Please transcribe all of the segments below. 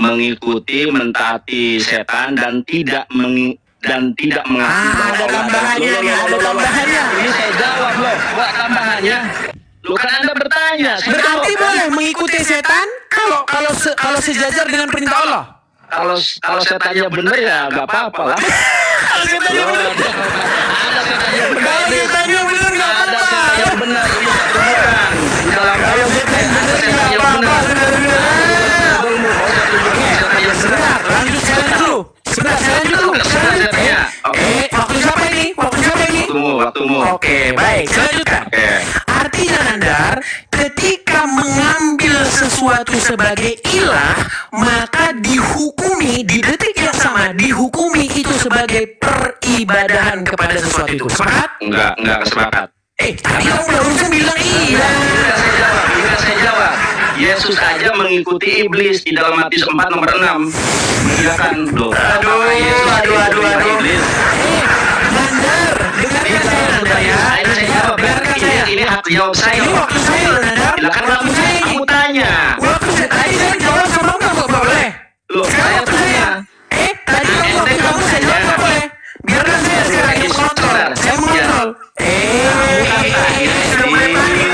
mengikuti, mentaati setan dan tidak mengaku ada tambahannya nih, ada tambahannya. Ini saya jawab loh, buat tambahannya. Lu kan Anda bertanya. Berarti boleh mengikuti setan kalau sejajar dengan perintah Allah. Kalau setannya benar ya nggak apa-apa lah. Kalau setannya benar. Ada setannya benar. Kalau setannya benar nggak apa-apa. Ada setannya benar. Di dalam kalau setannya benar. Sebentar, lanjut dulu. Waktu siapa ini? Waktumu. Oke, baik. Selanjutnya. Artinya Nandar, ketika mengambil sesuatu sebagai ilah, maka dihukumi di detik yang sama, dihukumi itu sebagai peribadahan kepada sesuatu itu. Sepakat? Enggak sepakat. Tadi kamu barusan bilang iya. Bisa saya jawab. Yesus aja mengikuti iblis di dalam Matius 4 nomor 6. Mengiyakan doa. Aduh. Iblis. Nandar, dengarkan saya Nandar ya. Saya jawab. Ini hak jawab saya. Ini waktu saya loh Nandar. Silakan waktu saya kamu tanya. Waktu tadi saya jawab sama kamu nggak boleh. Loh, saya tanya. Tadi waktu kamu saya jawab nggak boleh. Biarkan saya sekarang yang mengontrol. Saya mengontrol. Sudah mulai panik.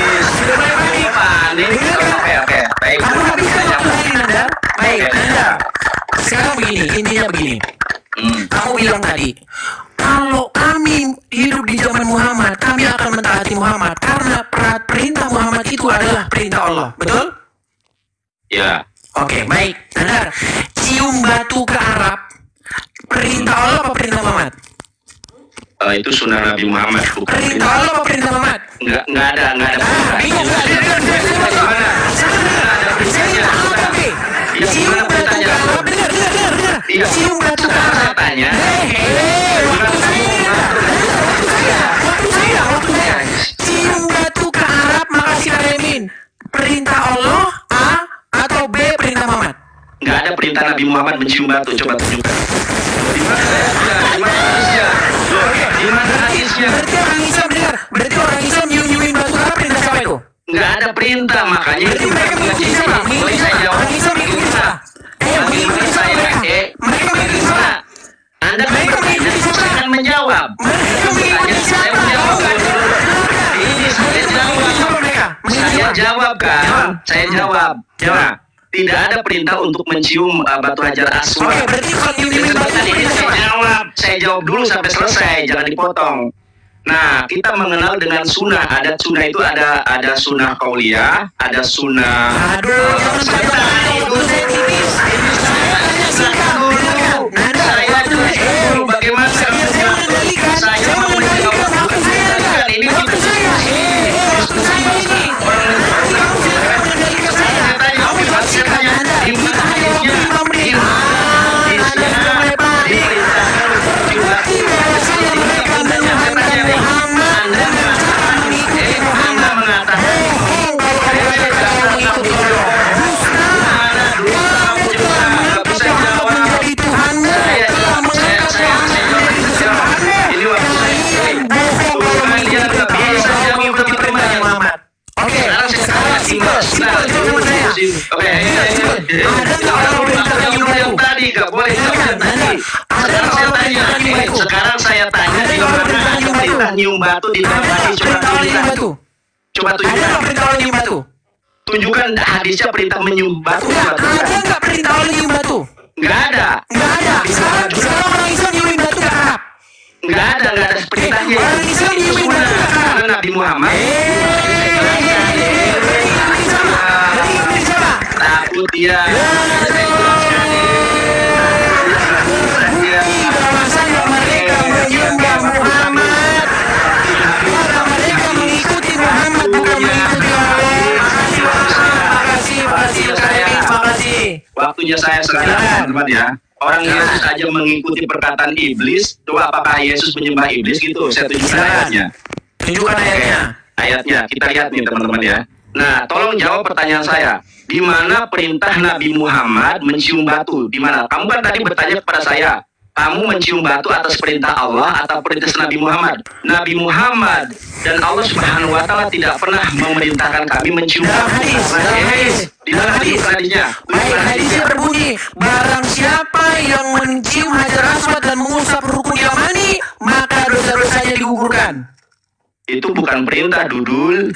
Oke. Baik. Kamu nggak bisa waktu lagi Nandar. Baik Nandar. Sekarang begini, intinya begini. Kamu bilang tadi, kalau kami hidup di zaman Muhammad, kami akan mentaati Muhammad karena perintah Muhammad itu adalah perintah Allah, betul? Ya. Oke, baik. Nandar, cium batu ke Arab, perintah Allah apa perintah Muhammad? Itu sunnah Nabi Muhammad. Perintah Allah apa perintah Muhammad? Nggak ada. Bingung nggak? Cium batu ke Arab, dengar. Cium batu ke Arab. Tanya. Waktu saya. Cium batu ke Arab, makasih Pak Emin. Perintah Allah A atau B perintah Muhammad? Nggak ada perintah Nabi Muhammad mencium batu. Coba tunjukkan. Di mana hadisnya? Berarti orang Islam nyium-nyiumin batu ke Arab perintah siapa itu? Nggak ada perintah, makanya Berarti mereka mengikuti siapa? Mengikuti siapa? Orang Islam mengikuti siapa? Mengikuti siapa mereka? Mereka mengikuti siapa? Anda akan menjawab. Mereka mengikuti siapa? Ini saya jawab. Saya jawab kan? Saya jawab. Nah, tidak ada perintah untuk mencium batu hajar aswad. Oke, berarti kalau nyium-nyiumin batu Ini saya jawab dulu sampai selesai, jangan dipotong. Nah, kita mengenal dengan sunnah. Ada sunnah itu ada sunnah qauliyah, ada sunnah. Aduh, bagaimana saya mau menjawab ini Sekarang saya tanya di mana ada perintah nyium batu di dalam hadis? Coba tunjukkan. Tunjukkan hadisnya perintah menyium batu. Ada nggak perintah Allah nyium batu? Nggak ada. Sekarang orang Islam nyiumin batu ke Arab. Nggak ada perintahnya. Orang Islam nyiumin batu ke Arab. Nabi Muhammad. Takut ya. Waktunya saya sekarang, teman ya. Orang Yesus saja mengikuti perkataan iblis. Coba apakah Yesus menyembah iblis gitu? Saya tunjukkan ayatnya. Tunjukkan Ayatnya, kita lihat nih teman-teman ya. Nah, tolong jawab pertanyaan saya. Di mana perintah Nabi Muhammad mencium batu? Di mana? Kamu kan tadi bertanya kepada saya. Kamu mencium batu atas perintah Allah atau perintah Nabi Muhammad? Nabi Muhammad dan Allah Subhanahu wa Ta'ala tidak pernah memerintahkan kami mencium batu. Di dalam hadis hadisnya. Hadisnya berbunyi, barang siapa yang mencium hajar aswad dan mengusap rukun yamani, maka dosa-dosanya digugurkan. Itu bukan perintah, Dudul.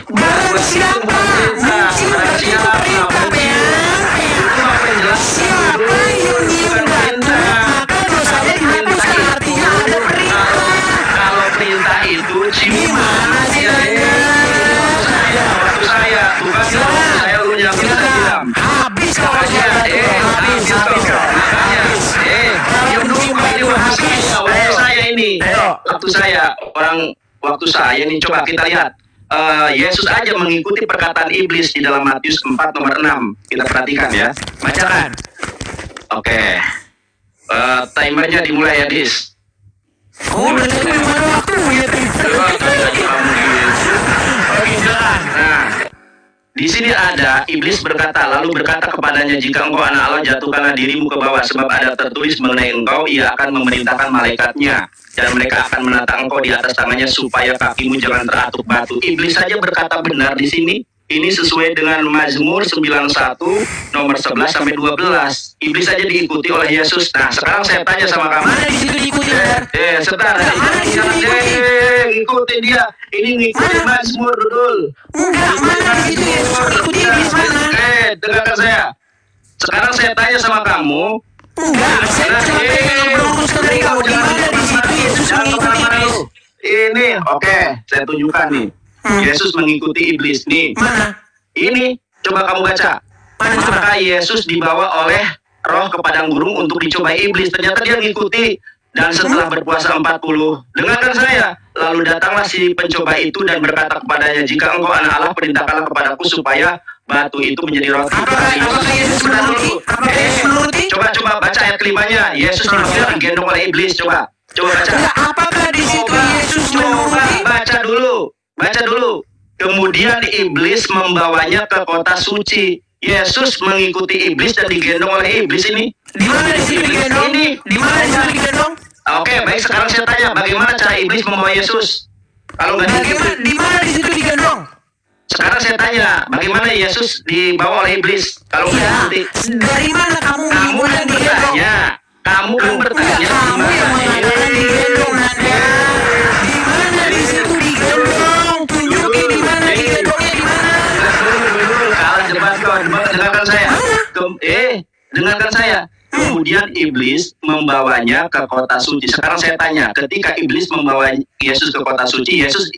Barang siapa mencium, berarti itu perintah, siapa yang nyium batu, maka dosanya dihapuskan. Artinya ada perintah. Kalau perintah itu Gimana sih waktu saya, bukan saya lu yang bilang. Habis kalau habis. Waktu saya ini coba kita lihat. Yesus aja mengikuti perkataan iblis di dalam Matius 4 nomor 6. Kita perhatikan ya. Bacakan. Oke. Timernya dimulai ya, Dis. Udah gimana waktunya? Nah, di sini ada iblis berkata, lalu berkata kepadanya, jika engkau anak Allah, jatuhkanlah dirimu ke bawah, sebab ada tertulis mengenai engkau, ia akan memerintahkan malaikatnya, dan mereka akan menata engkau di atas tangannya, supaya kakimu jangan teratuk batu. Iblis saja berkata benar di sini. Ini sesuai dengan Mazmur 91 nomor 11 sampai 12. Iblis saja diikuti oleh Yesus. Nah, sekarang saya tanya sama kamu. Mana di situ diikuti, Sebentar. Ngikutin dia. Ini ngikutin Mazmur, Dudul. Enggak, mana di situ Yesus mengikuti iblis, mana? Dengarkan saya. Sekarang saya tanya sama kamu. Enggak, saya cuma pengen meluruskan dari kamu. Di mana di situ Yesus mengikuti iblis? Ini, oke, saya tunjukkan nih. Yesus mengikuti iblis nih. Mana? Ini, coba kamu baca. Maka Yesus dibawa oleh roh ke padang gurun untuk dicobai iblis. Ternyata dia mengikuti. Dan setelah berpuasa 40, dengarkan saya. Lalu datanglah si pencoba itu dan berkata kepadanya, jika engkau anak Allah, perintahkanlah kepadaku supaya batu itu menjadi roti. Apakah Yesus menuruti? Coba baca ayat kelimanya. Yesus digendong oleh iblis. Coba baca. Apakah di situ Yesus menuruti? Baca dulu. Kemudian iblis membawanya ke kota suci. Yesus mengikuti iblis dan digendong oleh iblis ini. Di mana di situ digendong? Di mana di situ digendong? Oke, baik, sekarang saya tanya, bagaimana cara iblis membawa Yesus? Kalau nggak di mana di situ digendong? Sekarang saya tanya, bagaimana Yesus dibawa oleh iblis? Kalau nggak diikuti. Dari mana kamu yang digendong? Kamu kan bertanya. Kamu yang mengatakan digendong, Nanda. Di mana di situ digendong? Tunjukin di mana digendongnya, di mana? Kalah debat kau, dengarkan saya. Dengarkan saya. Kemudian iblis membawanya ke kota suci. Sekarang saya tanya, ketika iblis membawa Yesus ke kota suci, Yesus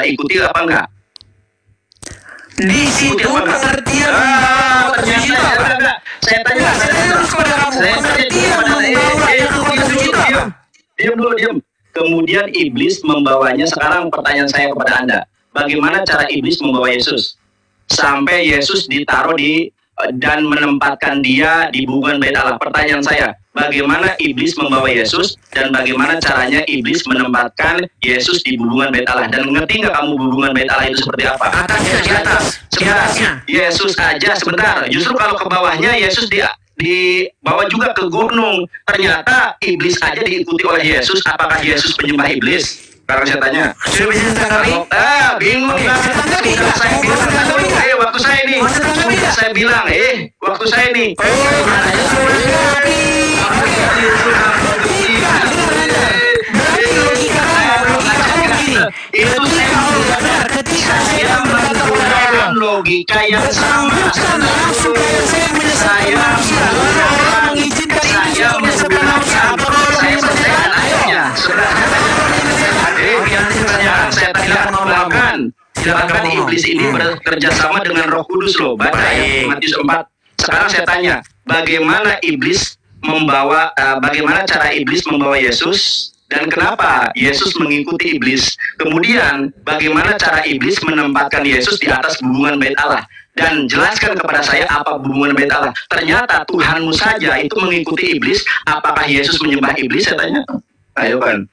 ikuti apa enggak? Di situ pengertian membawa ke suci itu apa? Saya tanya terus kepada kamu. Pengertian membawa ke kota suci itu apa? Diam. Kemudian iblis membawanya. Sekarang pertanyaan saya kepada Anda, bagaimana cara iblis membawa Yesus sampai Yesus ditaruh dan menempatkan dia di bubuhan bait Allah? Pertanyaan saya, bagaimana iblis membawa Yesus dan bagaimana caranya iblis menempatkan Yesus di bubuhan bait Allah? Dan ngerti nggak kamu bubuhan bait Allah itu seperti apa? Atasnya, di atas. Sebentar, Yesus aja sebentar. Justru kalau ke bawahnya Yesus dibawa juga ke gunung. Ternyata iblis aja diikuti oleh Yesus. Apakah Yesus penyembah iblis? Sekarang saya tanya. Sudah bisa sekali? Bingung kan? Saya bilang, waktu saya nih. Saya bilang, waktu saya nih. Itu saya menggunakan logika yang sama. Saya selesaikan ayatnya. Saya silakan iblis ini bekerja sama dengan Roh Kudus loh. Baca Matius 4. Sekarang saya tanya, bagaimana cara iblis membawa Yesus dan kenapa Yesus mengikuti iblis? Kemudian bagaimana cara iblis menempatkan Yesus di atas bubuhan bait Allah? Dan jelaskan kepada saya apa bubuhan bait Allah. Ternyata Tuhanmu saja itu mengikuti iblis. Apakah Yesus menyembah iblis? Saya tanya. Ayo kan.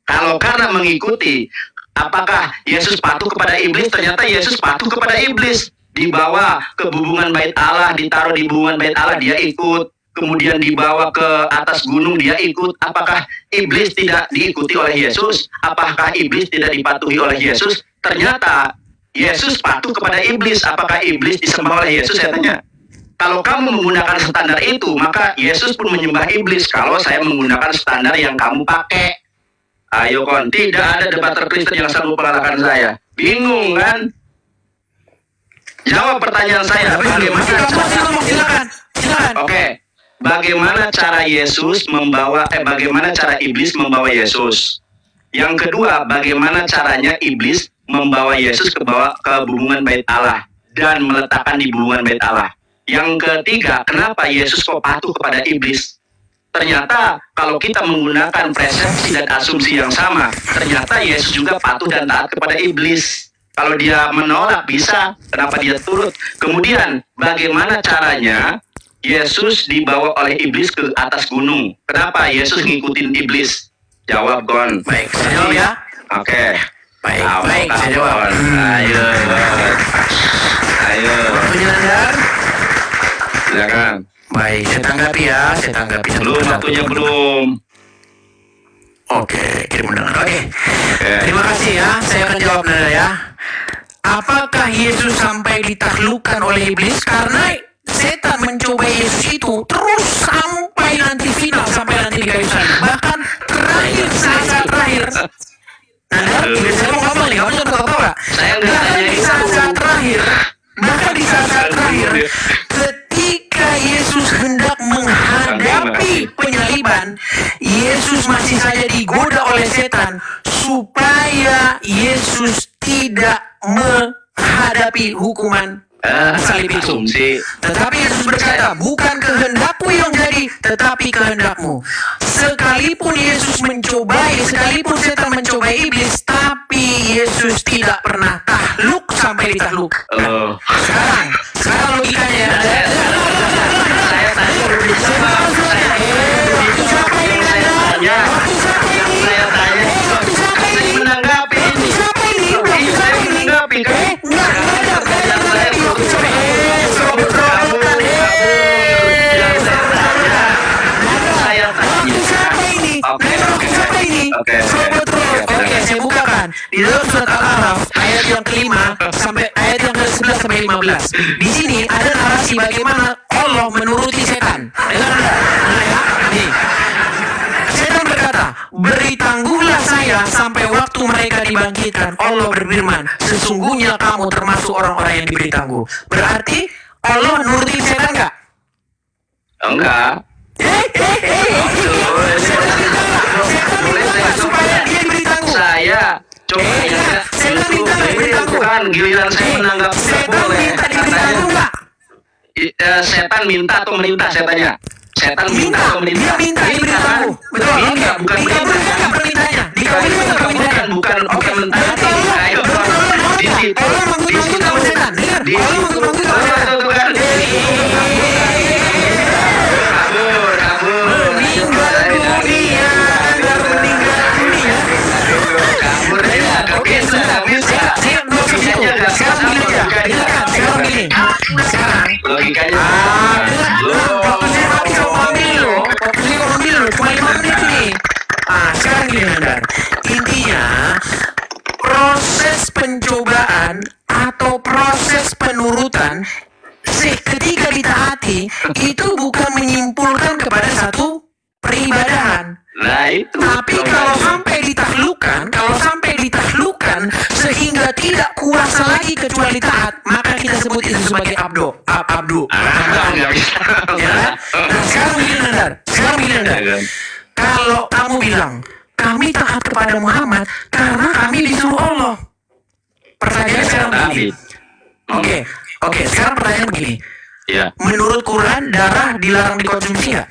Kalau karena mengikuti, apakah Yesus patuh kepada iblis? Ternyata Yesus patuh kepada iblis. Dibawa ke bubuhan bait Allah, ditaruh di bubuhan bait Allah, dia ikut. Kemudian dibawa ke atas gunung, dia ikut. Apakah iblis tidak diikuti oleh Yesus? Apakah iblis tidak dipatuhi oleh Yesus? Ternyata Yesus patuh kepada iblis. Apakah iblis disembah oleh Yesus? Saya tanya. Kalau kamu menggunakan standar itu, maka Yesus pun menyembah iblis kalau saya menggunakan standar yang kamu pakai. Ayo kon, tidak ada debater Kristen yang sanggup mengalahkan saya. Bingung kan? Jawab pertanyaan saya. Silakan. Oke. Bagaimana cara bagaimana cara iblis membawa Yesus? Yang kedua, bagaimana caranya iblis membawa Yesus ke hubungan bait Allah dan meletakkan di hubungan bait Allah. Yang ketiga, kenapa Yesus kok patuh kepada iblis? Ternyata kalau kita menggunakan persepsi dan asumsi yang sama, ternyata Yesus juga patuh dan taat kepada iblis. Kalau dia menolak bisa, kenapa dia turut? Kemudian, bagaimana caranya Yesus dibawa oleh iblis ke atas gunung? Kenapa Yesus ngikutin iblis? Jawab, Gon. Baik, saya jawab ya. Oke. Baik, saya jawab. Ayo. Waktunya Nandar. Silakan. Baik, saya tanggapi ya. Belum, waktunya belum. Oke, kirim undangan. Oke. Terima kasih ya. Saya akan jawab Nandar ya. Apakah Yesus sampai ditaklukkan oleh iblis? Karena setan mencoba Yesus itu terus sampai nanti final, sampai nanti di kayu salib. Bahkan terakhir, saat terakhir. Nandar, saya mau ngomong nih, kamu jangan ketawa. Saya nggak tanya Di itu. saat terakhir, bahkan di saat terakhir, ketika Yesus hendak menghadapi penyaliban, Yesus masih saja digoda oleh setan supaya Yesus tidak menghadapi hukuman salib itu. Asumsi. Tetapi Yesus berkata, bukan kehendakku yang jadi, tetapi kehendakmu. Sekalipun Yesus mencobai, sekalipun setan mencobai iblis, tapi Yesus tidak pernah takluk sampai ditakluk. Sekarang logikanya. Saya tanya. Menanggapi ini. Saya menanggapi kan? Oke, saya bukakan di dalam surat Al-Araf ayat yang kelima sampai ayat yang ke-11 sampai 15. Di sini ada narasi bagaimana Allah menuruti setan. Nih. Setan berkata, beri tangguhlah saya sampai waktu mereka dibangkitkan. Allah berfirman, sesungguhnya kamu termasuk orang-orang yang diberi tangguh. Berarti Allah nuruti setan enggak? Enggak. Supaya dia diberi tangguh. Saya coba setan minta diberi tangguh. Bukan giliran saya menanggapi. Setan minta diberi tangguh enggak? Setan minta atau merintah saya tanya? Setan minta atau merintah? Dia minta diberi tangguh. Betul. Minta, bukan Dikabulkan permintaannya. Dikabulkan permintaannya. Bukan minta. Ayo, di situ. Allah manggut-manggut sama setan. Dengar. Allah manggut-manggut sama setan. Sekarang logikanya waktu saya habis kau ambil loh. Waktu saya kau ambil loh. Cuma 5 menit nih. Sekarang gini Nandar. Intinya proses pencobaan atau proses penurutan ketika ditaati itu bukan menyimpulkan kepada satu peribadahan. Nah itu. Tapi kalau sampai ditaklukkan sehingga tidak kuasa lagi kecuali taat, maka kita sebut itu sebagai abdu. Nggak bisa. Ya kan? Nah, sekarang begini Nandar. Kalau kamu bilang kami taat kepada Muhammad karena kami disuruh Allah. Pertanyaan sekarang begini. Oke. Sekarang pertanyaan begini. Ya. Menurut Quran darah dilarang dikonsumsi nggak?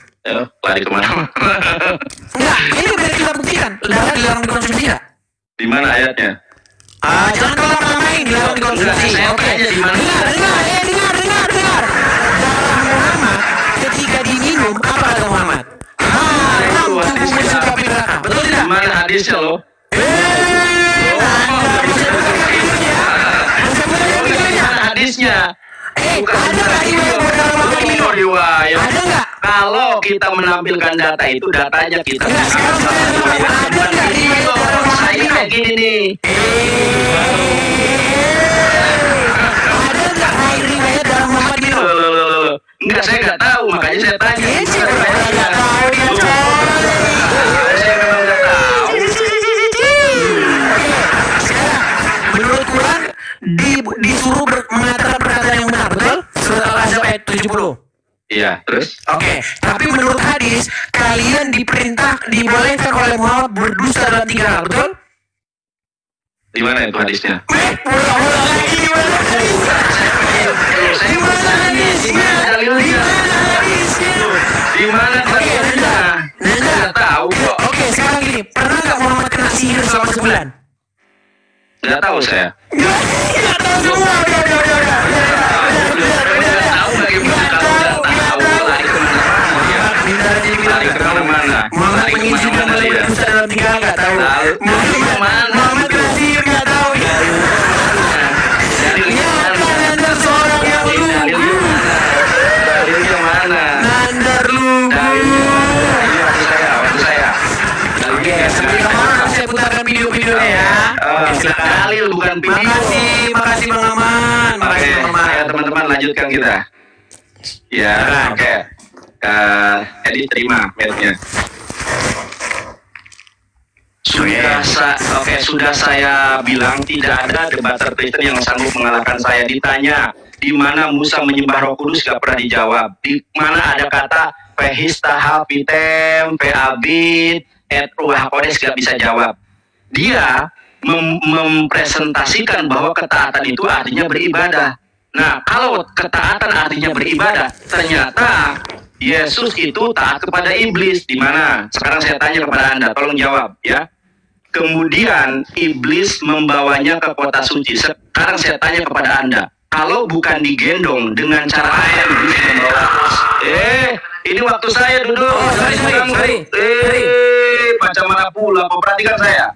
Lari kemana? Enggak, ini udah kita buktikan. Darah dilarang dikonsumsi nggak? Di mana ayatnya? Jangan kalau orang lain dilarang dikonsumsi. Oke. Dengar. Darah Muhammad ketika diminum apa kata Muhammad? Haram tubuhmu suka neraka. Betul tidak? Di mana hadisnya lo? Hadisnya. Ada nggak riwayat darah Muhammad diminum? Ada nggak? Kalau kita menampilkan data itu, datanya kita. Ada nggak riwayat darah Muhammad Saya minum? kayak gini nih. Ada nggak riwayat darah Muhammad minum? Enggak, saya nggak tahu, makanya saya tanya. Saya nggak tahu dia Saya memang nggak tahu. Menurut Quran disuruh mengatakan perkataan yang benar, betul? Surat Al-Ahzab ayat 70. Iya, terus? Oke, tapi menurut hadis kalian dibolehkan oleh Muhammad berdusta dalam 3 hal, betul? Di mana itu hadisnya? Di mana dalilnya? Nggak tahu kok. Oke, sekarang gini, pernah nggak Muhammad kena sihir selama sebulan? Nggak tahu saya. Nggak tahu semua. Lari kemana-mana. Muhammad mengizinkan boleh berdusta dalam 3 hal, nggak tahu. Muhammad kena sihir, nggak tahu. Anda seorang yang lugu. Dalilnya mana? Nandar lugu. Waktu saya. Oke, sekarang saya putarkan video-videonya ya. Oke, silakan. Dalil bukan video. Makasih Bang Aman. Oke, ya teman-teman lanjutkan kita. Ya, oke. Edit terima mailnya. Sudah saya bilang tidak ada debater Kristen yang sanggup mengalahkan saya. Ditanya di mana Musa menyembah Roh Kudus, gak pernah dijawab. Di mana ada kata Pehistahal Pitem, Peabit, et Ruach Kodes, gak bisa jawab. Dia mempresentasikan bahwa ketaatan itu artinya beribadah. Nah, kalau ketaatan artinya beribadah, ternyata Yesus itu taat kepada iblis. Di mana? Sekarang saya tanya kepada Anda, tolong jawab ya. Kemudian iblis membawanya ke kota suci. Sekarang saya tanya kepada Anda, kalau bukan digendong, dengan cara apa iblis membawa? Ini waktu saya duduk. Sorry. Macam mana pula? Kau perhatikan saya.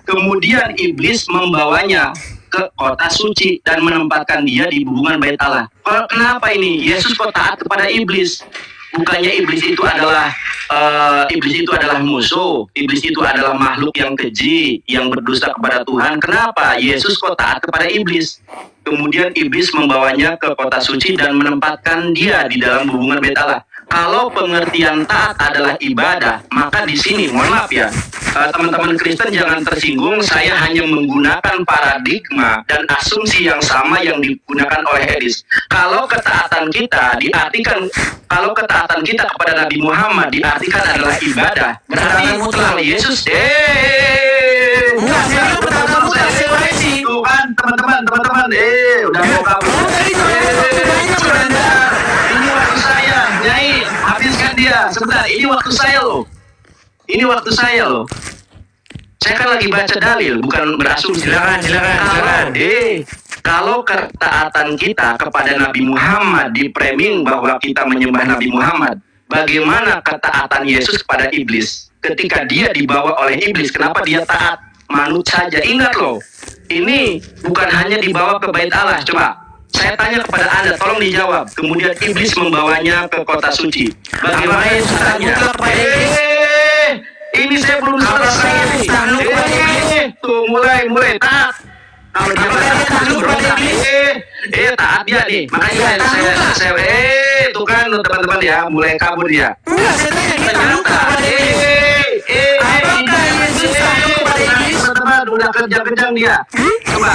Kemudian iblis membawanya ke kota suci dan menempatkan dia di hubungan bait Allah. Kenapa ini? Yesus kok taat kepada iblis? Bukannya iblis itu adalah musuh. Iblis itu adalah makhluk yang keji, yang berdusta kepada Tuhan. Kenapa Yesus kok taat kepada iblis? Kemudian iblis membawanya ke kota suci dan menempatkan dia di dalam hubungan bait Allah. Kalau pengertian taat adalah ibadah, maka di sini, mohon maaf ya, teman-teman Kristen jangan tersinggung. Saya hanya menggunakan paradigma dan asumsi yang sama yang digunakan oleh Edis. Kalau ketaatan kita kepada Nabi Muhammad diartikan adalah ibadah, berarti mutlak Yesus. Tuh kan teman-teman, udah mau kabur. Ini waktu saya, Nyai, habiskan dia. Sebentar, ini waktu saya loh. Saya kan lagi baca dalil, bukan berasumsi. Silakan. Kalau ketaatan kita kepada Nabi Muhammad di-framing bahwa kita menyembah Nabi Muhammad, bagaimana ketaatan Yesus kepada iblis? Ketika dia dibawa oleh iblis, kenapa dia taat? Manut saja. Ingat loh, ini bukan hanya dibawa ke bait Allah. Coba saya tanya kepada Anda, tolong dijawab. Kemudian iblis membawanya ke kota suci. Bagaimana Yesus tanya? Ini saya belum selesai. Tuh mulai taat. Kalau dia taat dia nih. Makanya saya tuh kan teman-teman ya, mulai kabur dia. Teman-teman udah kerja-kerjang dia. Coba.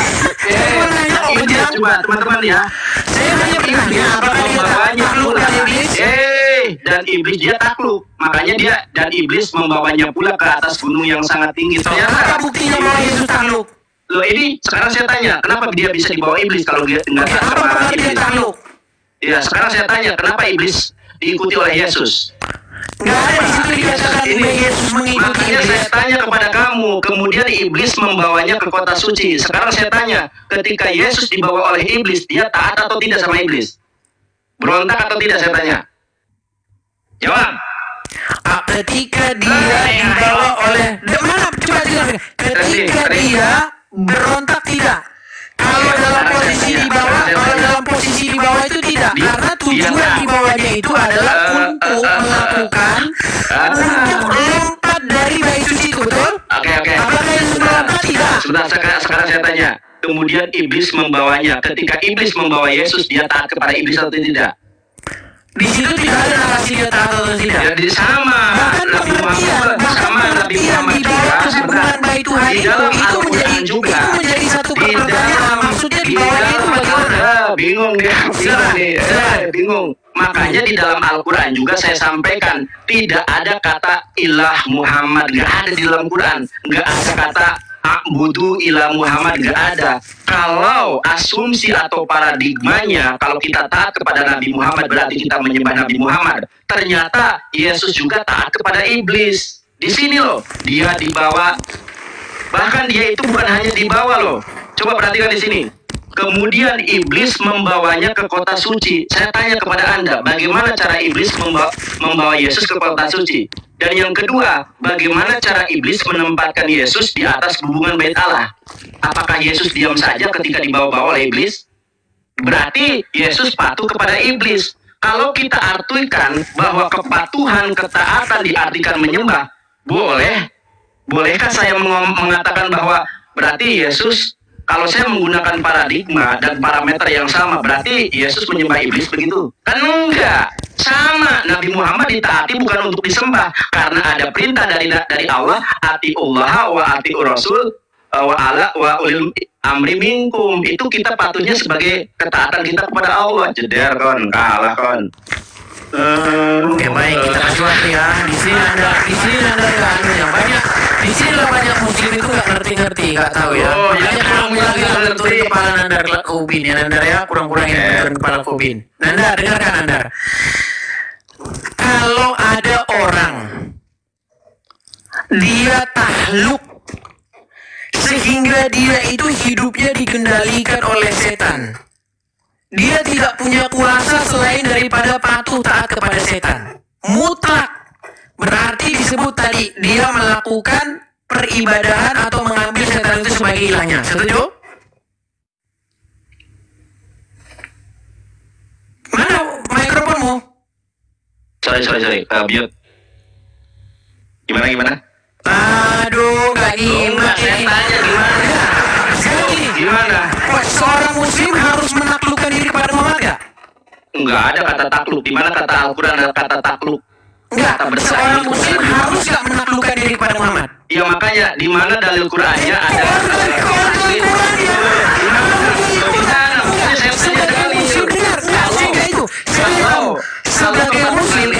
Coba teman-teman ya. Saya hanya bertanya apakah dia takluk dan iblis? Dan iblis dia takluk. Makanya dia dan iblis membawanya pula ke atas gunung yang sangat tinggi. Apa buktinya bahwa Yesus takluk? Loh ini sekarang saya tanya, kenapa dia bisa dibawa iblis kalau dia enggak sama iblis? Ya, sekarang saya tanya, kenapa iblis diikuti oleh Yesus? Nggak ada di situ dikatakan Yesus mengikuti Makanya iblis. saya tanya kepada kamu, kemudian iblis membawanya ke kota suci. Sekarang saya tanya, ketika Yesus dibawa oleh iblis, dia taat atau tidak sama iblis? Berontak atau tidak, saya tanya? Jawab. Ketika dia dibawa oleh mana? Coba jelaskan. Ketika dia berontak tidak. Kalau dalam posisi di bawah itu tidak, karena tujuan di bawahnya itu adalah untuk melakukan untuk lompat dari bait suci itu, betul? Oke. Apakah Yesus melompat tidak? Sekarang saya tanya. Kemudian iblis membawanya. Ketika iblis membawa Yesus, dia taat kepada iblis atau tidak? Di situ tidak ada narasi dia taat atau tidak. Jadi sama. Bahkan Nabi Muhammad sama Nabi Muhammad di bawah juga hubungan baik Tuhan di dalam Al-Quran juga. Itu menjadi satu Di pertanyaan. dalam Maksudnya di bawah itu bagaimana? Bingung dia. Bingung. Makanya di dalam Al-Quran juga saya sampaikan tidak ada kata ilah Muhammad, nggak ada di dalam Quran, nggak ada kata a'budu ilah Muhammad, nggak ada. Kalau asumsi atau paradigmanya kalau kita taat kepada Nabi Muhammad berarti kita menyembah Nabi Muhammad. Ternyata Yesus juga taat kepada iblis. Di sini loh dia dibawa, bahkan dia itu bukan hanya dibawa loh. Coba perhatikan di sini. Kemudian iblis membawanya ke kota suci. Saya tanya kepada Anda, bagaimana cara iblis membawa Yesus ke kota suci? Dan yang kedua, bagaimana cara iblis menempatkan Yesus di atas hubungan bait Allah? Apakah Yesus diam saja ketika dibawa-bawa oleh iblis? Berarti Yesus patuh kepada iblis. Kalau kita artikan bahwa kepatuhan, ketaatan diartikan menyembah, bolehkah saya mengatakan bahwa berarti Yesus, kalau saya menggunakan paradigma dan parameter yang sama, berarti Yesus menyembah iblis begitu? Kan enggak. Sama, Nabi Muhammad ditaati bukan untuk disembah, karena ada perintah dari Allah, atiullah wa atiur rasul wa ulil amri minkum. Itu kita patuhnya sebagai ketaatan kita kepada Allah. Jeder kon, kalah kon. Oke, baik, kita kasih waktu ya. Di sini anda nggak yang banyak. Di sini lah banyak muslim itu nggak ngerti, nggak tahu ya. Oh, ya, kurang lagi benturin kepala Nandar Kubin ya Nandar ya, kurang-kurangin benturin kepala Kubin. Nandar, dengarkan Nandar. Kalau ada orang dia tahluk sehingga dia itu hidupnya dikendalikan oleh setan. Dia tidak punya kuasa selain daripada patuh taat kepada setan. Mutlak. Berarti disebut tadi dia melakukan peribadahan atau mengambil setan itu sebagai ilahnya. Setuju? Mana mikrofonmu? Sorry. Mute. Gimana? Aduh, gak gimana. Saya tanya gimana? Gimana? Seorang muslim harus menaklukkan diri pada Muhammad gak? Enggak ada kata takluk. Di mana kata Al-Quran ada kata takluk? Enggak, seorang muslim harus gak menaklukkan diri pada Muhammad? Ya makanya di mana dalil Qurannya ada? Sebagai muslim,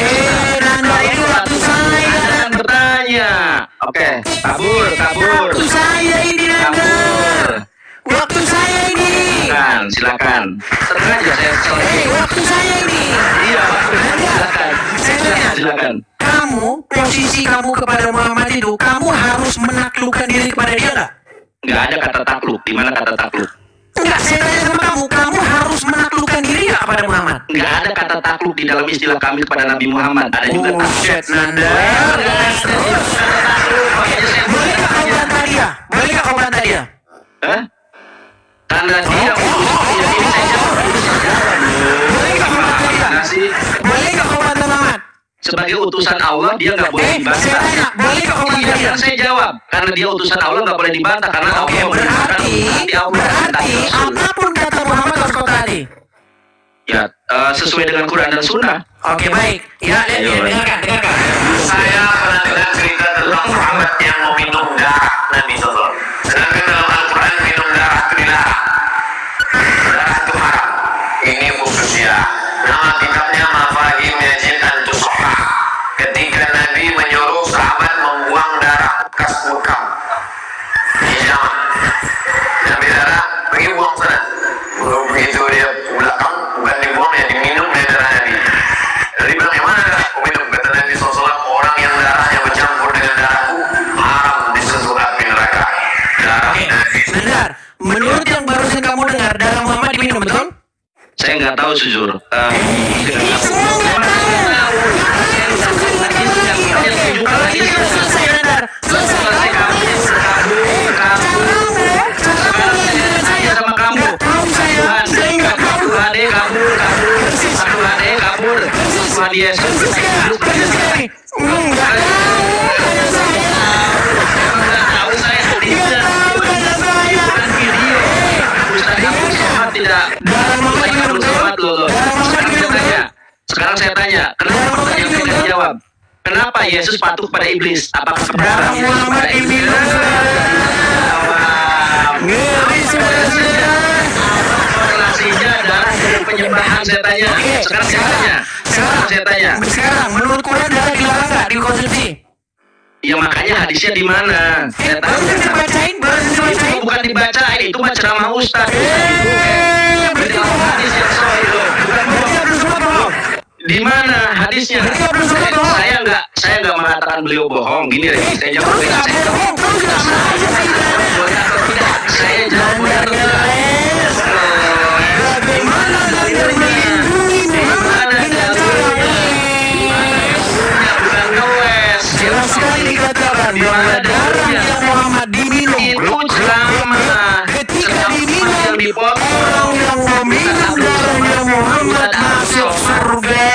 Nanda itu waktu saya bertanya. Oke, kabur. Waktu saya ini Nanda. Waktu saya ini. Silakan. Tenang aja saya selesai. Waktu saya ini. Iya, silakan. Posisi kamu kepada Muhammad itu, kamu harus menaklukkan diri kepada dia nggak? Nggak ada kata takluk. Di mana kata takluk? Enggak, saya tanya sama kamu harus menaklukkan diri nggak kepada Muhammad? Nggak ada kata takluk di dalam istilah kami kepada Nabi Muhammad. Ada juga takluk. Nanda. Boleh nggak kau bantah dia? Hah? Karena dia boleh nggak kau bantah Muhammad? sebagai utusan Allah dia nggak boleh dibantah. Saya tanya, boleh nggak kau bantah dia? Saya jawab, karena dia utusan Allah nggak boleh dibantah karena Allah berarti apapun kata Muhammad harus kau taati. Ya, sesuai dengan Quran dan Sunnah. Oke, baik. Ya, dengarkan. Saya pernah dengar cerita tentang Muhammad yang meminum darah Nabi SAW. Sedangkan dalam Al-Quran minum darah itu dilarang. Darah itu haram. Ini khusus ya. Nama kitabnya Mafahim Yajid Antusohah. Ketika Nabi menyuruh sahabat membuang darah bekas hukam di Yaman. Nabi darah, pergi buang sana. Begitu dia belakang, bukan dibuang ya, diminum dari darah Nabi. Nabi bilang, yang mana darah? Aku minum. Kata Nabi SAW, orang yang darahnya bercampur dengan darahku haram disentuh api neraka. Darah Nabi. Benar. Menurut yang barusan kamu dengar, darah Muhammad diminum, betul? Saya nggak tahu jujur. Sekarang saya tanya, kenapa pertanyaan saya nggak dijawab? Kenapa Yesus patuh pada iblis? Apakah Darah Muhammad diminum. Ngeri saudara-saudara. Korelasinya darah dengan penyembahan, saya tanya. Sekarang saya tanya. Sekarang menurut Quran darah dilarang nggak dikonsumsi? Ya makanya hadisnya di mana? Saya Baru tanya. dibacain. Itu bukan dibacain, itu mah ceramah ustaz. Berarti hadis yang sahih loh. Bukan bohong. Di mana hadisnya? Saya nggak mengatakan beliau bohong. Gini deh, saya jawab dengan saya jawab. Boleh atau tidak? Saya jawab boleh atau tidak? Bagaimana Anda melindungi Muhammad dengan cara Bukan ngewes. jelas sekali dikatakan bahwa darah yang Muhammad diminum Itu ceramah. ketika diminum Yang dipotong. orang yang meminum darahnya Muhammad masuk surga.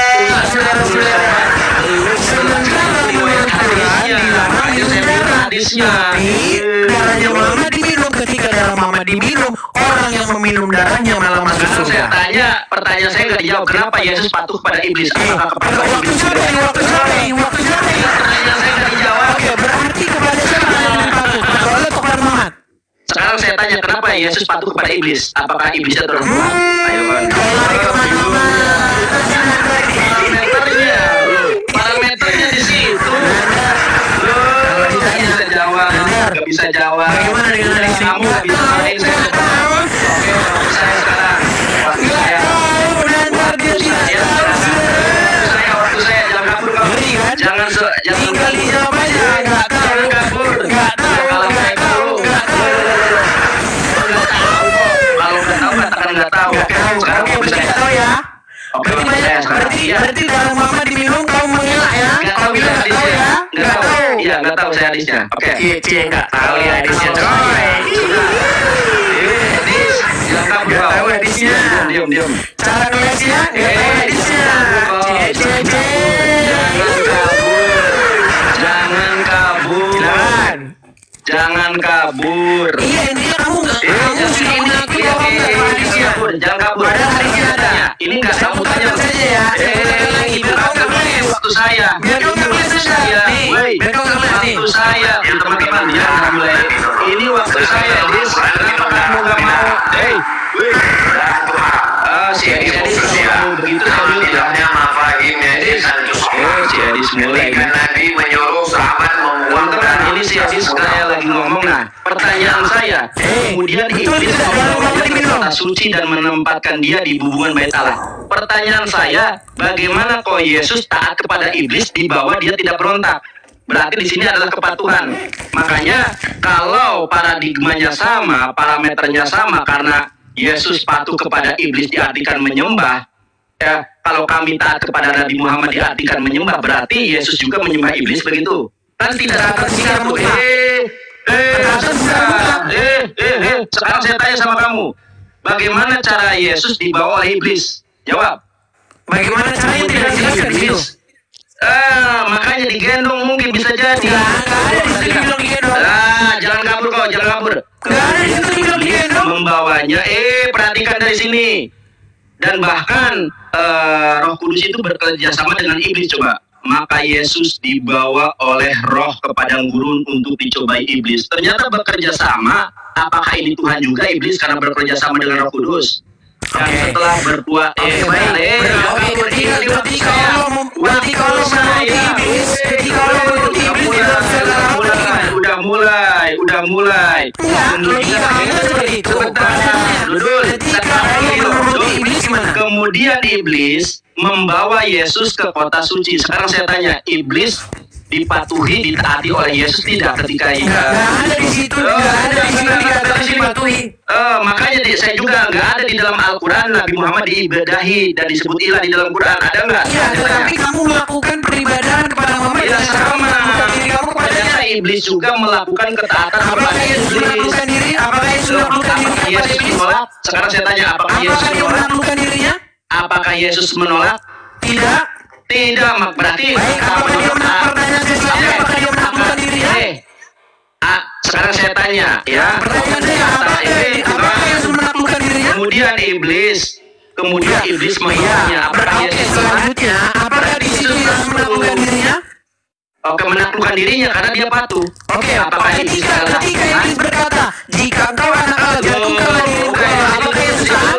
Sementara menurut Quran dilarang minum darah. Hadisnya. Tapi darahnya Muhammad diminum, ketika darah Muhammad diminum, orang yang meminum darahnya malah masuk Sekarang saya surga. tanya, pertanyaan saya nggak dijawab. Kenapa Yesus patuh pada iblis? Apakah kepada Waktu iblis? sore. Pertanyaan saya nggak dijawab. Oke, berarti kepada siapa yang lebih patuh? Kepada Allah atau kepada Muhammad? Sekarang saya tanya, kenapa Yesus patuh kepada iblis? Apakah iblis atau Tuhan? Ayo kan. Parameternya di situ. Loh, nggak bisa jawab. Bagaimana dengan hadis ini? Kamu nggak bisa main. Saya jawab. Oke, waktu saya sekarang. Waktu saya. Waktu saya jangan kabur kamu. Jangan Tinggal dijawab aja. Nggak tahu. jangan kabur. Nggak tahu. Kalau Nggak tahu. Nggak tahu. nggak tahu kok. Kalau nggak tahu katakan nggak tahu. Oke, sekarang Oke, waktu berarti saya. nggak tahu ya. Oke, Berarti waktu saya sekarang. Iya. berarti darah Muhammad diminum kamu mengelak ya? Nggak Kalau tahu bilang nggak tahu hadisnya. ya? Nggak tahu. Iya, nggak tahu saya hadisnya. Oke. Cie nggak tahu ya hadisnya coy. Hadis. Jangan kabur. Nggak tahu kau. hadisnya. Diam. Cara nulisnya nggak tahu hadisnya. Cie. Jangan kabur. Jangan kabur. Iya, intinya kamu sudah mengakui bahwa nggak tahu hadisnya. Jangan kabur. Padahal hadisnya ada. Ini nggak Saya kamu putarkan tanya saja ya. Saya putarkan lagi. Biar kamu nggak ngeles. waktu saya. Biar kamu nggak ngeles saja. Nih, biar kamu nggak ngeles nih. Waktu saya. Teman-teman jangan mulai. Ini waktu saya. Dis. Kenapa kamu nggak mau? Hei. Si Edis begitu saya bilang. Tidaknya mafahim medis dan Si Edis mulai. Nabi menyuruh sahabat membuang Teman-teman, ini si Edis saya lagi ngomong. Nah, pertanyaan saya. Kemudian iblis membawanya ke kota suci dan menempatkan dia di hubungan bait Allah. Pertanyaan saya, bagaimana kok Yesus taat kepada iblis di bawah dia tidak berontak? Berarti di sini adalah kepatuhan. Makanya kalau paradigmanya sama, parameternya sama, karena Yesus patuh kepada iblis diartikan menyembah. Ya, kalau kami taat kepada Nabi Muhammad diartikan menyembah, berarti Yesus juga menyembah iblis begitu. Kan tidak ada secara mutlak. Sekarang saya tanya sama kamu, bagaimana cara Yesus dibawa oleh iblis? Jawab. Bagaimana caranya tidak dijelaskan di situ? Makanya digendong mungkin bisa jadi. Nggak ada di situ dibilang digendong. Jangan kabur kau, jangan kabur. Nggak ada di situ dibilang digendong. Membawanya, perhatikan dari sini. Dan bahkan Roh Kudus itu bekerja sama dengan iblis. Coba, maka Yesus dibawa oleh Roh ke padang gurun untuk dicobai iblis. Ternyata bekerja sama. Apakah ini Tuhan juga iblis karena bekerja sama dengan Roh Kudus? Dan setelah berbuat Berarti kalau menurut iblis, ketika Allah menurut iblis tidak bisa dilarang. udah mulai. Logika kamu seperti itu. Ketika Allah menurut iblis gimana? Kemudian iblis membawa Yesus ke kota suci. Sekarang saya tanya, iblis dipatuhi, ditaati oleh Yesus tidak ketika Nggak ada di situ, nggak ada di situ dikatakan dipatuhi. Makanya saya juga nggak ada di dalam Al-Quran Nabi Muhammad diibadahi dan disebut ilah di dalam Quran, ada nggak? Iya, tetapi kamu melakukan peribadahan kepada Muhammad Ya, dengan cara sama. melakukan diri kamu kepadanya. Ternyata iblis juga melakukan ketaatan Apakah kepada Yesus iblis. menaklukkan diri? Apakah Yesus menaklukkan diri Apakah kepada Yesus iblis? menolak? Sekarang saya tanya, apakah Yesus Apakah dia menolak? menaklukkan dirinya? Apakah Yesus menolak? Tidak. Tidak, berarti Baik, apakah dia pertanyaan saya selanjutnya, apakah dia menaklukkan dirinya? Sekarang saya tanya, ya. Pertanyaan saya, apakah Yesus menaklukkan dirinya? Kemudian iblis kemudian iblis membawanya. Apakah Oke, Yesus selanjutnya, apakah di situ Yesus menaklukkan dirinya? Oke, menaklukkan dirinya karena dia patuh. Oke, apakah iblis ketika iblis berkata, jika engkau anak Allah, jatuhkanlah dirimu ke bawah. Apakah Yesus taat?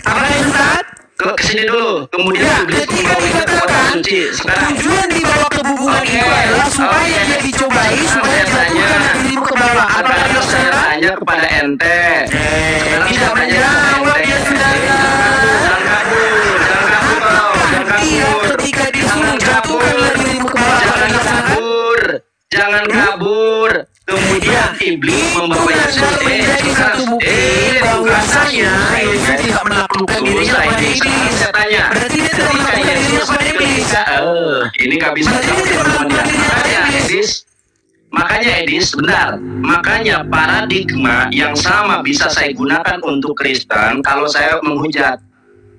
Apakah Yesus taat? Kesini dulu, kemudian Ya, iblis ketika membawanya ke kota dikatakan suci. Sekarang tujuan dibawa ke hubungan itu adalah supaya dia dicobai, supaya jatuhkanlah dirimu ke bawah. Apakah sekarang Yesus saya taat? tanya kepada ente. Sekarang Tidak saya tanya menjawab kepada ya ente. saudara. Jangan kabur, jangan kabur, jangan Dia kabur. ketika disuruh jatuhkanlah dirimu ke bawah. Apakah Jangan Yesus taat? kabur, jangan kabur. Kemudian iblis membawa Yesus. menjadi satu bukti bahwasanya Yesus tidak menaklukkan dirinya kepada iblis. Saya tanya. Berarti dia tidak menaklukkan dirinya kepada iblis. Ini nggak bisa Berarti dia jawab tidak teman-teman ya. menaklukkan dirinya kepada iblis. Makanya Edis, benar. Makanya paradigma yang sama bisa saya gunakan untuk Kristen kalau saya menghujat.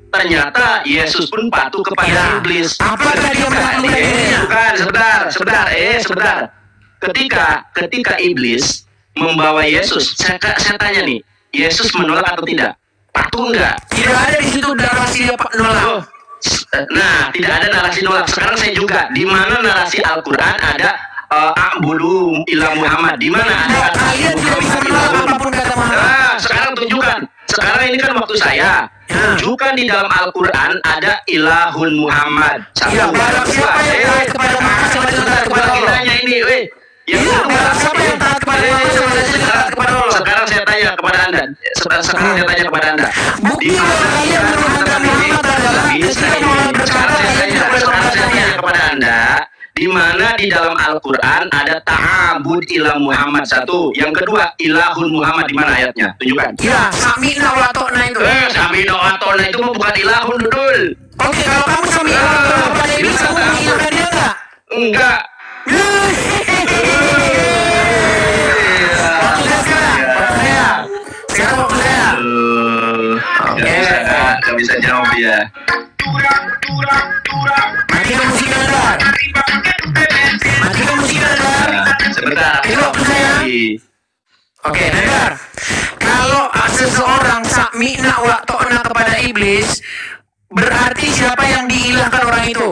Ternyata Yesus pun patuh kepada Ya. iblis. Apakah dia menaklukkan dirinya? Bukan, sebentar. Ketika iblis membawa Yesus, saya tanya nih, Yesus menolak atau tidak? Patuh enggak? Tidak ada di situ narasi dia nolak. Nah, tidak ada narasi nolak. Sekarang saya juga, di mana narasi Al-Quran ada a'budu ila Muhammad? Di mana ada kata Kalian tidak bisa menolak apapun kata Muhammad. Nah, sekarang tunjukkan. Sekarang ini kan waktu saya. Tunjukkan di dalam Al-Quran ada ilahun Muhammad. Ya, barang siapa yang taat kepada Muhammad sama dengan taat kepada Allah. Kiranya ini, yang Iya, kedua, barang siapa yang taat kepada Muhammad sama dengan taat kepada Allah. sekarang saya tanya kepada Anda. Sekarang saya tanya kepada Anda. Bukti bahwa kalian menuhankan Muhammad adalah ketika Muhammad berkata kalian tidak boleh Sekarang saya menuhankannya. tanya kepada Anda, di mana di dalam Al-Quran ada ta'abud ila Muhammad satu, yang kedua ilahun Muhammad, di mana ayatnya? Tunjukkan. Ya, sami'na wa ta'na itu. Samina wa ta'na itu bukan ilahun, dudul. Oke, kalau kamu sami'na wa ta'na kepada iblis, kamu menghilangkan dia enggak? Enggak. Waktu saya sekarang, waktu saya. Sekarang waktu saya. Nggak bisa jawab ya. Matikan musik Anda. Matikan musik Anda. Sebentar. Ini waktu saya. Oke, dengar. Kalau seseorang sami'na wa ta'na kepada iblis, berarti siapa yang diilahkan orang itu?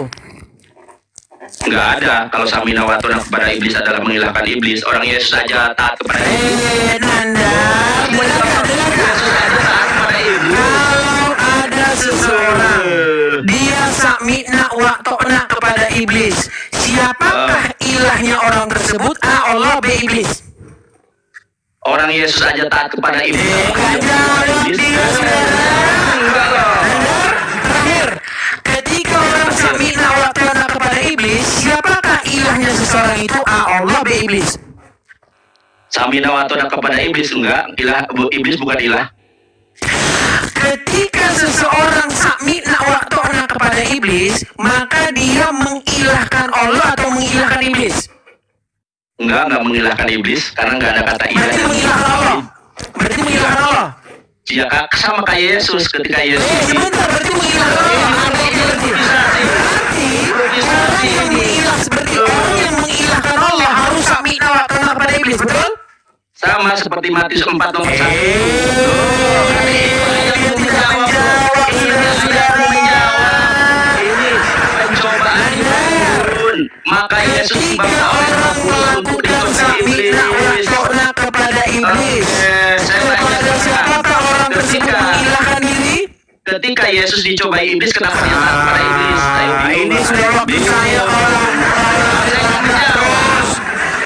Enggak ada. Kalau samina wa ta'na kepada iblis adalah menghilangkan iblis. Orang Yesus saja taat kepada iblis. Nanda, dengarkan. Yesus saja taat kepada iblis. Kalau ada seseorang dia sami'na wa ta'na kepada iblis, siapakah ilahnya orang tersebut? A. Allah, B. Iblis. Orang Yesus saja taat kepada iblis. Bukan jawab dia, saudara. Enggak loh. Terakhir, ketika orang sami'na wa ta'na kepada iblis, siapakah ilahnya seseorang itu? A. Allah, B. Iblis. Samina wa ta'na kepada iblis enggak? Iblis bukan ilah. Ketika seseorang sami'na wa ta'na kepada iblis, maka dia mengilahkan Allah atau mengilahkan iblis? Enggak mengilahkan iblis karena enggak ada kata ilah. Berarti mengilahkan Allah. Berarti mengilahkan Allah. Ya, sama kayak Yesus ketika Yesus. Sebentar, berarti mengilahkan Allah. Berarti orang yang mengilah seperti orang yang mengilahkan Allah harus sami'na wa ta'na kepada iblis, betul? Sama seperti Matius 4 nomor 1. Dia tidak menjawab, saudara-saudara. Ini pencobaan turun. Maka Yesus Ketika dibawa oleh orang Roh Kudus untuk melakukan dicobai sami'na wa iblis. ta'na kepada iblis, kepada siapakah orang tersebut mengilahkan diri? Ketika Yesus dicobai iblis, kenapa dia taat kepada iblis? Ayo, Ini sudah waktu saya orang.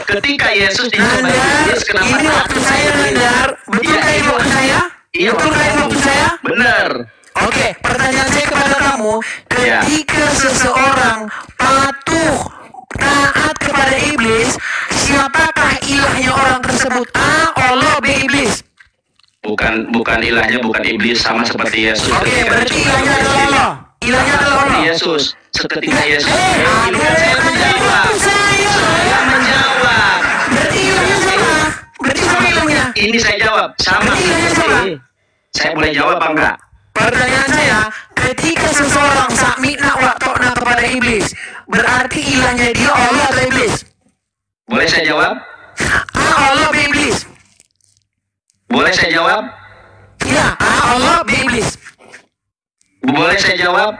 Ketika Yesus dicobai iblis, kenapa Ini taat waktu kepada saya, iblis? Nandar. Betulkah ini waktu saya? Iya, Betulkah ini waktu saya? Benar. Oke, pertanyaan saya kepada kamu, ketika seseorang patuh taat kepada iblis, siapakah ilahnya orang tersebut? A. Allah, B. Iblis. Bukan ilahnya, bukan iblis, sama seperti Yesus. Oke, ketika berarti dicobai ilahnya adalah iblis. Allah. Ilahnya adalah Seperti Allah. Yesus. Seketika Yesus. Aduh, Saya menjawab. Saya menjawab. Berarti ilahnya sama. Berarti sama ilahnya. Ini saya jawab. Sama. Berarti ilahnya sama. Saya boleh jawab apa enggak? Pertanyaan saya, ketika seseorang sami'na wa ta'na kepada iblis, berarti ilahnya dia Allah atau iblis? Boleh saya jawab? A. Allah, B. Iblis. Boleh saya jawab? Ya, A. Allah, B. Iblis. Boleh saya jawab?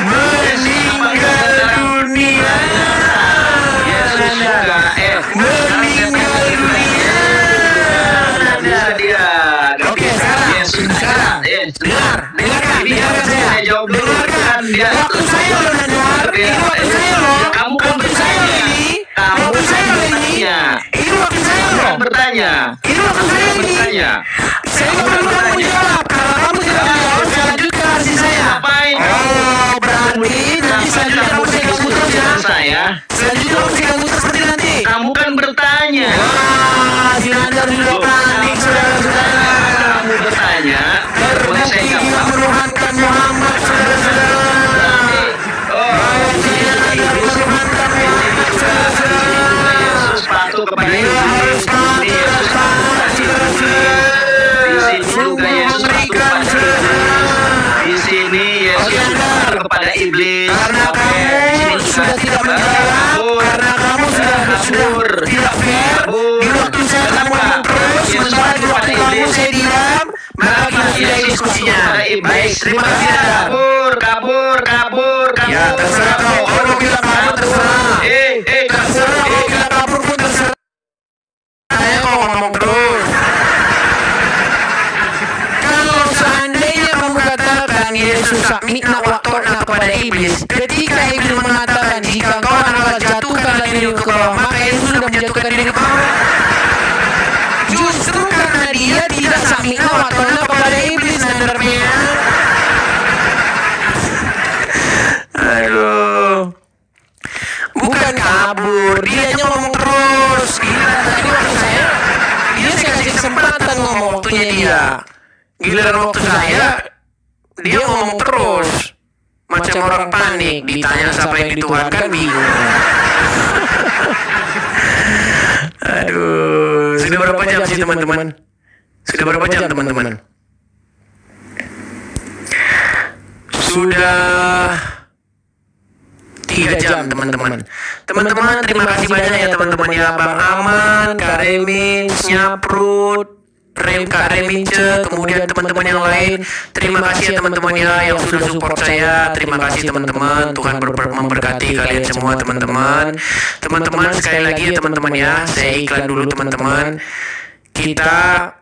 Meninggal dunia. Yesus juga. Meninggal dunia. Bisa dia. Oke, sekarang. Yesus Sekarang. dengar. Dengarkan Saya jawab dulu. Dengarkan. Waktu saya loh, Nandar. Ini waktu saya loh. Kamu kan Waktu saya loh ini. Waktu saya loh ini. Ini waktu saya loh. Bertanya. Ini waktu saya ini. Bertanya. Saya nggak perlu kamu jawab. Kalau kamu tidak menjawab, saya lanjutkan arti saya. Ngapain? Oh, berarti nanti selanjutnya kamu saya ganggu terus ya. Saya. Selanjutnya kamu saya ganggu terus seperti nanti. Kamu kan bertanya. Wah, si Nandar sudah panik, saudara-saudara. Kamu bertanya. Boleh saya Terbukti dia jawab? menuhankan Muhammad, saudara-saudara. Si Nandar menuhankan Muhammad, saudara-saudara. Yesus patuh kepada Dia Injil. harus patuh dan taat, saudara-saudara. Di sini juga Yesus patuh Memberikan, kepada saudara. Di sini Yesus patuh kepada iblis. Karena kamu sudah tidak menjawab, karena kamu sudah tidak fair. Di waktu saya kamu ngomong terus, sementara di waktu kamu saya diam, maka kita sudah diskusinya. Baik, terima kasih Anda. Kabur. Ya, terserah kau. Kalau mau bilang kabur, terserah. Terserah, mau bilang kabur pun terserah. Saya mau ngomong terus. Kalau seandainya kamu katakan Yesus sakmina watokna kepada iblis, ketika iblis mengatakan jika kau adalah jatuhkan diri ke bawah, maka Yesus sudah menjatuhkan diri ke bawah. Justru karena dia tidak sakmina watokna kepada iblis, Nandarnya. Aduh, bukan kabur, dia hanya ngomong terus. Gila, tadi waktu saya kasih kesempatan ngomong waktunya dia. Giliran waktu dia ngomong terus. Macam orang panik, ditanya siapa yang dituhankan, bingung. Aduh, sudah berapa jam sih teman-teman? Sudah berapa jam teman-teman? Sudah 3 jam teman-teman. Teman-teman, terima kasih banyak ya teman-teman ya. Bang Aman, Kak Remin, Nyaprut, Kak Remince, kemudian teman-teman yang lain. Terima kasih ya teman-teman ya yang sudah support saya. Terima kasih teman-teman. Tuhan memberkati kalian semua teman-teman. Teman-teman, sekali lagi ya teman-teman ya. Saya iklan dulu teman-teman. Kita